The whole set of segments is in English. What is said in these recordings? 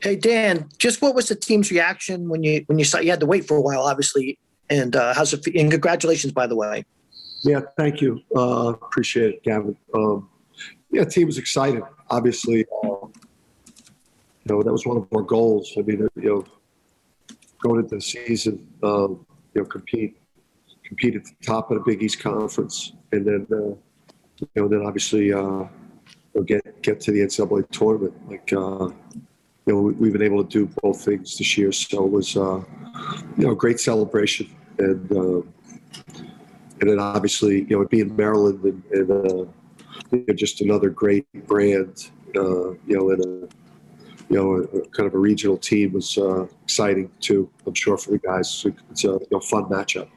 Hey Dan, just what was the team's reaction when you saw you had to wait for a while, obviously, and how's it? And congratulations, by the way. Yeah, thank you. Appreciate it, Gavin. Yeah, team was excited. Obviously, that was one of our goals. I mean, going into the season, compete at the top of the Big East Conference, and then then obviously get to the NCAA tournament. We've been able to do both things this year, so it was a great celebration, and then obviously it being Maryland and just another great brand, and a kind of a regional team was exciting too. I'm sure for the guys, it's a fun matchup.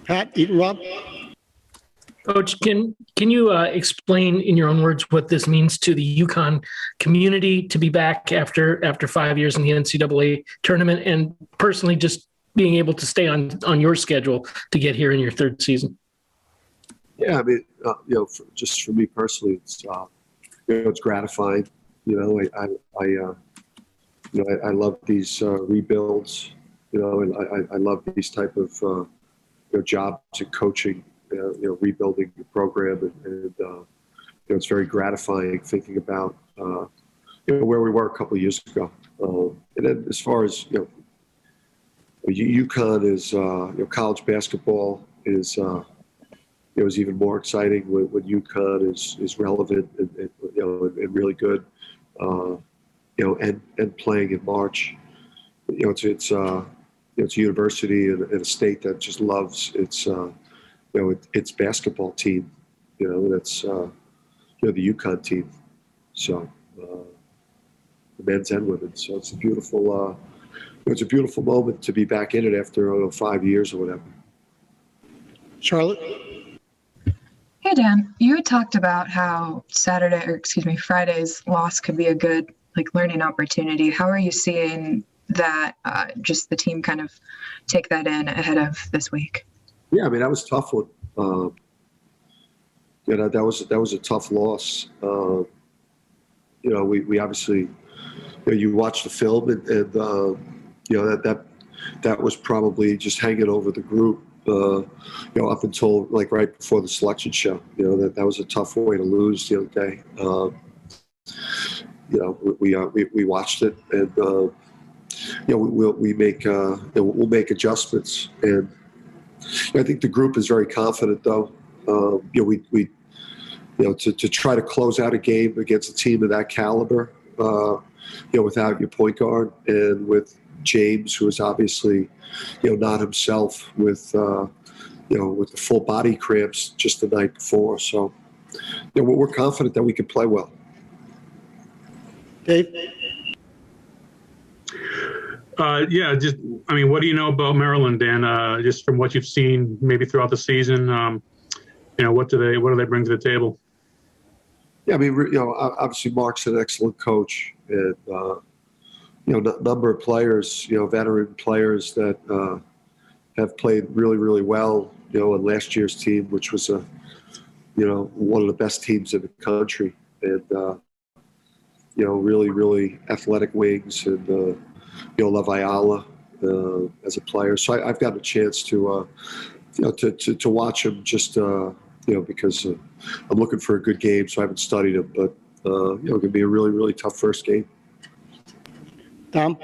Pat, Eaton Rob. Coach, can you explain in your own words what this means to the UConn community to be back after 5 years in the NCAA tournament, and personally just being able to stay on your schedule to get here in your third season? Yeah, I mean, just for me personally, it's gratifying. I love these rebuilds. And I love these type of jobs and coaching. Rebuilding the program, and it's very gratifying thinking about where we were a couple of years ago. And then as far as UConn is, college basketball is even more exciting when UConn is relevant and really good. And playing in March. It's a university and a state that just loves its basketball team. That's the UConn team. So the men's and women's. So it's a beautiful. It's a beautiful moment to be back in it after 5 years or whatever. Charlotte. Hey Dan, you had talked about how Friday's loss could be a good learning opportunity. How are you seeing that? Just the team kind of take that in ahead of this week. Yeah, I mean that was a tough one. That was a tough loss. We obviously, you watch the film and that was probably just hanging over the group. Up until right before the selection show. That was a tough way to lose the other day. We watched it and we'll make adjustments, and I think the group is very confident though. To try to close out a game against a team of that caliber, without your point guard and with James, who is obviously, not himself with the full body cramps just the night before. So, we're confident that we can play well. Dave? What do you know about Maryland, Dan? Just from what you've seen maybe throughout the season, what do they bring to the table? Yeah, I mean, obviously Mark's an excellent coach, and number of players, veteran players that have played really, really well, on last year's team, which was one of the best teams in the country, and really, really athletic wings, and love Ayala as a player. So I've gotten a chance to watch him just because I'm looking for a good game, so I haven't studied him, but it's going to be a really, really tough first game. Tom?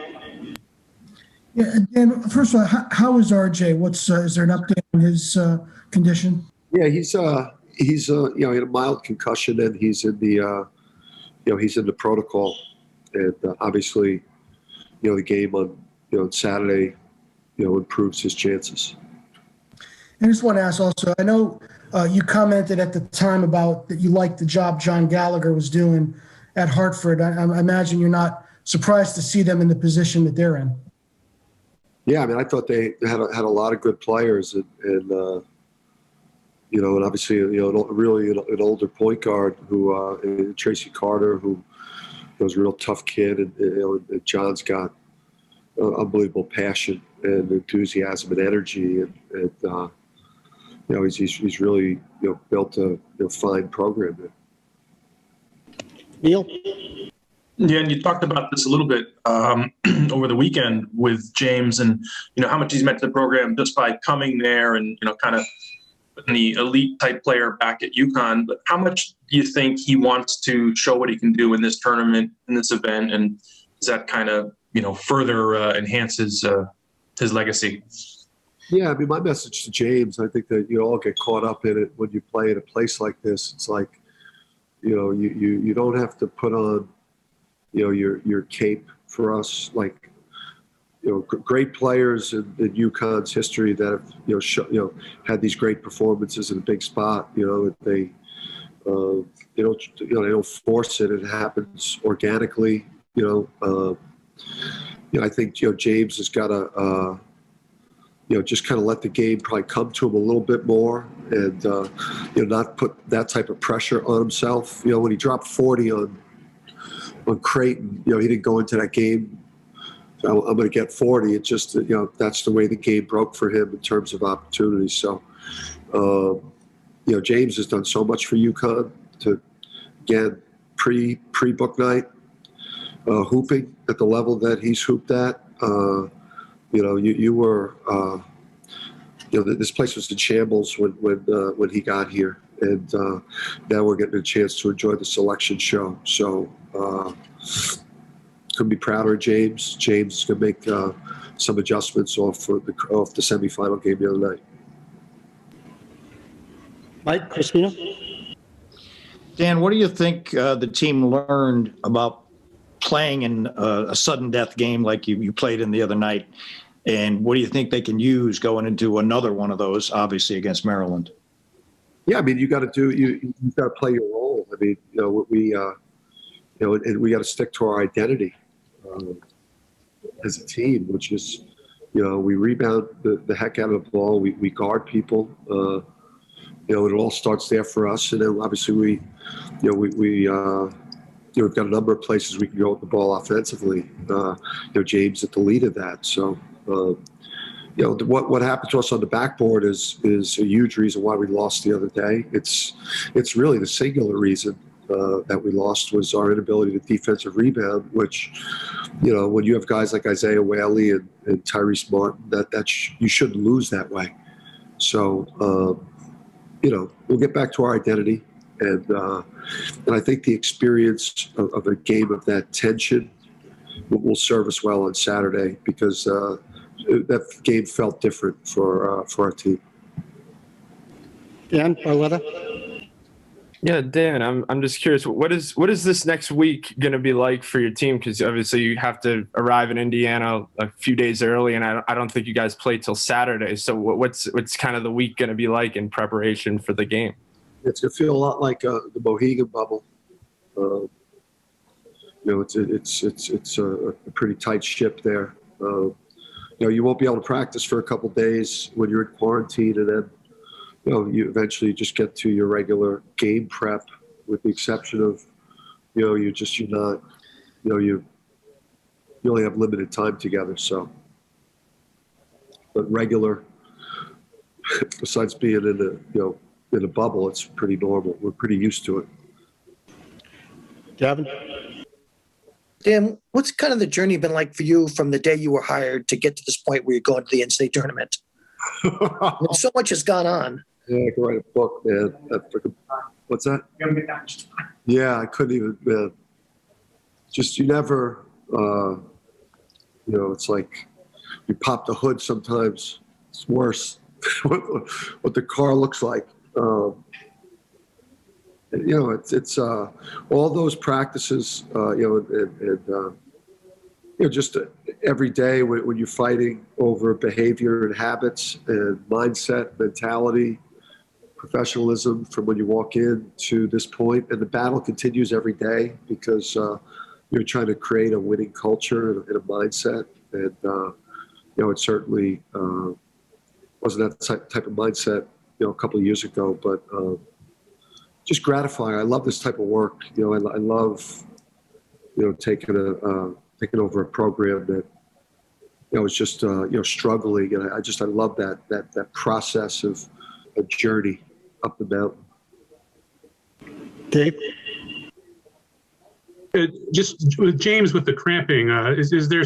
Yeah, Dan, first of all, how is RJ? Is there an update on his condition? Yeah, he's in a mild concussion, and he's in the he's in the protocol, and obviously the game on Saturday improves his chances. I just want to ask also, I know you commented at the time about that you liked the job John Gallagher was doing at Hartford. I imagine you're not surprised to see them in the position that they're in. Yeah, I mean, I thought they had a lot of good players, and obviously, really an older point guard who Tracy Carter, who was a real tough kid, and John's got unbelievable passion and enthusiasm and energy, and he's really built a fine program there. Neil? Yeah, and you talked about this a little bit over the weekend with James, and how much he's meant to the program just by coming there, and kind of the elite type player back at UConn. But how much do you think he wants to show what he can do in this tournament, in this event, and does that kind of further enhance his legacy? Yeah, I mean, my message to James, I think that you all get caught up in it when you play in a place like this. It's like, you don't have to put on, your cape for us. Like, great players in UConn's history that have, had these great performances in a big spot. They don't force it. It happens organically. I think James has got to just kind of let the game probably come to him a little bit more, and not put that type of pressure on himself. When he dropped 40 on Creighton, he didn't go into that game, I'm going to get 40. It just, that's the way the game broke for him in terms of opportunities. So, James has done so much for UConn to, again, pre-book night, hooping at the level that he's hooped at. You were, this place was in shambles when he got here, and now we're getting a chance to enjoy the selection show. So couldn't be prouder of James. James is going to make some adjustments off the semifinal game the other night. Mike Crispino. Dan, what do you think the team learned about playing in a sudden death game like you played in the other night? And what do you think they can use going into another one of those, obviously against Maryland? Yeah, I mean, you got to play your role. I mean, and we got to stick to our identity as a team, which is, we rebound the heck out of the ball. We guard people. It all starts there for us, and then obviously we've got a number of places we can go with the ball offensively. James at the lead of that. So, what happened to us on the backboard is a huge reason why we lost the other day. It's really the singular reason that we lost was our inability to defensive rebound, which, when you have guys like Isaiah Whaley and Tyrese Martin, you shouldn't lose that way. So, we'll get back to our identity. And I think the experience of a game of that tension will serve us well on Saturday, because that game felt different for our team. Dan Barletta. Yeah, Dan, I'm just curious. What is this next week going to be like for your team? Because obviously you have to arrive in Indiana a few days early, and I don't think you guys play till Saturday. So what's kind of the week going to be like in preparation for the game? It's going to feel a lot like the Mohegan bubble. It's a pretty tight ship there. You won't be able to practice for a couple of days when you're in quarantine, and then you eventually just get to your regular game prep, with the exception of you only have limited time together. So, but regular, besides being in a bubble, it's pretty normal. We're pretty used to it. Gavin. Dan, what's kind of the journey been like for you from the day you were hired to get to this point where you're going to the NCAA tournament? So much has gone on. Yeah, I could write a book, man. What's that? Yeah, I couldn't even, man. Just, you never, it's like you pop the hood sometimes. It's worse what the car looks like. It's all those practices, just every day when you're fighting over behavior and habits and mindset, mentality, professionalism from when you walk in to this point. And the battle continues every day, because you're trying to create a winning culture and a mindset. And, it certainly wasn't that type of mindset, a couple of years ago, but just gratifying. I love this type of work. I love, taking over a program that, was just, struggling. And I love that process of a journey up the mountain. Dave. Just with James with the cramping, is there,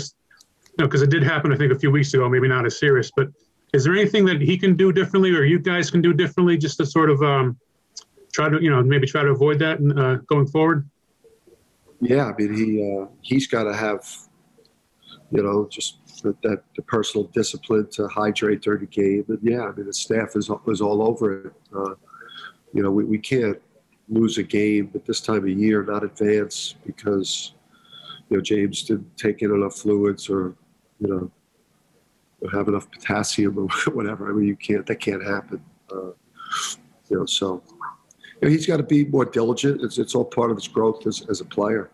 because it did happen, I think, a few weeks ago, maybe not as serious, but is there anything that he can do differently or you guys can do differently just to sort of try to, maybe try to avoid that going forward? Yeah, I mean, he's got to have, just the personal discipline to hydrate during the game. And yeah, I mean, the staff is all over it. We can't lose a game at this time of year, not advance, because, James didn't take in enough fluids or have enough potassium or whatever. I mean, that can't happen. So he's got to be more diligent. It's all part of his growth as a player.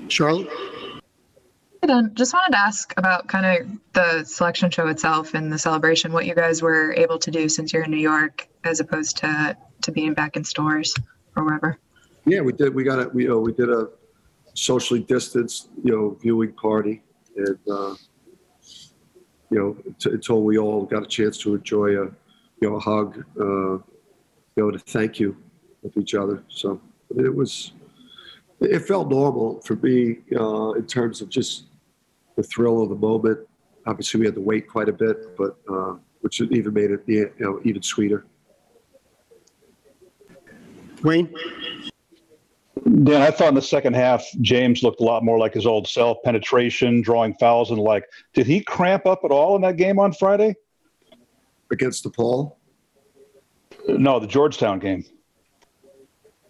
Charlotte? Hey, Dan, just wanted to ask about kind of the selection show itself and the celebration, what you guys were able to do since you're in New York as opposed to being back in stores or wherever. Yeah, we did. We did a socially distanced, viewing party, and until we all got a chance to enjoy a hug, to thank you with each other. So I mean, it felt normal for me in terms of just the thrill of the moment. Obviously, we had to wait quite a bit, but which even made it even sweeter. Wayne? Dan, I thought in the second half, James looked a lot more like his old self, penetration, drawing fouls and the like. Did he cramp up at all in that game on Friday? Against DePaul? No, the Georgetown game.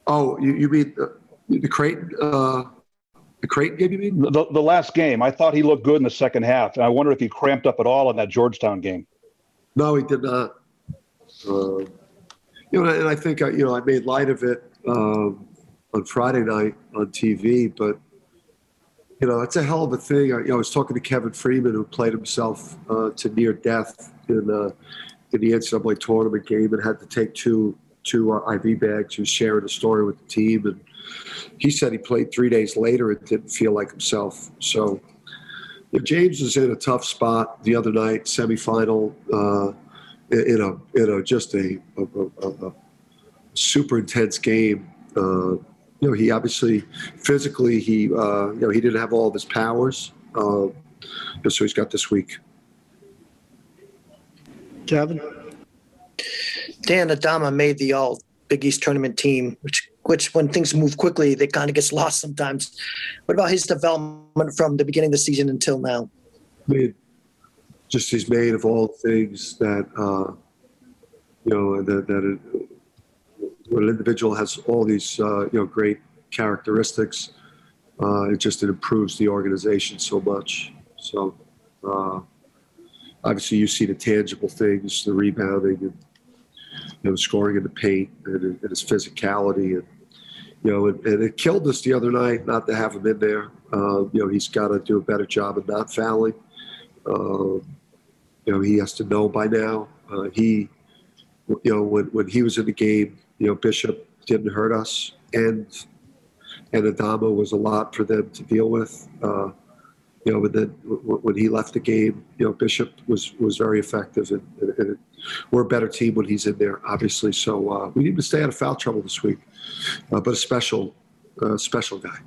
Oh, you mean the Creighton? The Creighton game, you mean? The last game. I thought he looked good in the second half, and I wonder if he cramped up at all in that Georgetown game. No, he did not. And I think I made light of it on Friday night on TV, but it's a hell of a thing. I was talking to Kevin Freeman, who played himself to near death in the NCAA tournament game and had to take two IV bags. He was sharing a story with the team, and he said he played 3 days later and didn't feel like himself. So James was in a tough spot the other night, semifinal, just a super intense game. He obviously physically he didn't have all of his powers, so he's got this week. Kevin? Dan Adama made the All Big East tournament team, which when things move quickly, they kind of gets lost sometimes. What about his development from the beginning of the season until now? I mean, just he's made of all things that when an individual has all these great characteristics, it improves the organization so much. So obviously you see the tangible things, the rebounding and scoring in the paint and his physicality, and it killed us the other night not to have him in there. He's got to do a better job of not fouling. He has to know by now. When he was in the game, Bishop didn't hurt us, and Adama was a lot for them to deal with. But then when he left the game, Bishop was very effective, and we're a better team when he's in there, obviously. So we need to stay out of foul trouble this week, but a special guy.